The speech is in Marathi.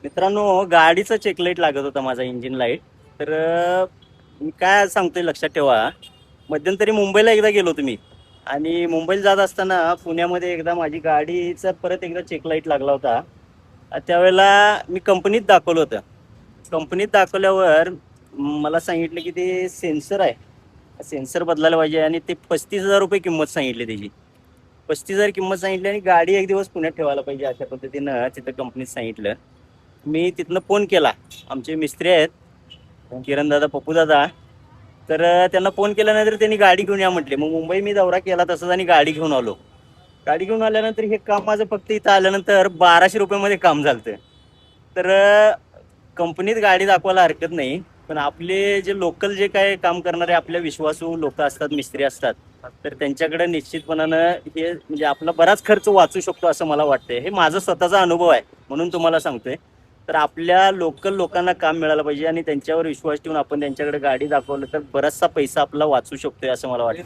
मित्रांनो, गाडीचा चेकलाईट लागत होता, माझा इंजिन लाईट. तर मी काय सांगतोय लक्षात ठेवा. मध्यंतरी मुंबईला एकदा गेलो तुम्ही, आणि मुंबईला जात असताना पुण्यामध्ये एकदा माझी गाडीचा परत एकदा चेकलाईट लागला होता. त्यावेळेला मी कंपनीत दाखवलं होतं. कंपनीत दाखवल्यावर मला सांगितलं की ते सेन्सर आहे, सेन्सर बदलायला पाहिजे, आणि ते 35,000 रुपये किंमत सांगितली त्याची. 35,000 किंमत सांगितली, आणि गाडी एक दिवस पुण्यात ठेवायला पाहिजे अशा पद्धतीनं तिथं कंपनीत सांगितलं. मी तिथनं फोन केला. आमचे मिस्त्री आहेत, किरण दादा, पप्पू दादा. तर त्यांना फोन केल्यानंतर त्यांनी गाडी घेऊन या म्हटले. मग मुंबई मी दौरा केला तसंच, आणि गाडी घेऊन आलो. गाडी घेऊन आल्यानंतर हे काम माझं फक्त इथं आल्यानंतर 1,200 रुपयामध्ये काम झालं. तर कंपनीत गाडी दाखवायला हरकत नाही, पण आपले जे लोकल जे काय काम करणारे आपल्या विश्वासू लोक असतात, मिस्त्री असतात, तर त्यांच्याकडे निश्चितपणानं हे म्हणजे आपला बराच खर्च वाचू शकतो असं मला वाटतंय. हे माझा स्वतःचा अनुभव आहे म्हणून तुम्हाला सांगतोय. तर आपल्या लोकल लोकांना काम मिळालं पाहिजे, आणि त्यांच्यावर विश्वास ठेवून आपण त्यांच्याकडे गाडी दाखवलं तर बराचसा पैसा आपला वाचू शकतोय असं मला वाटतं.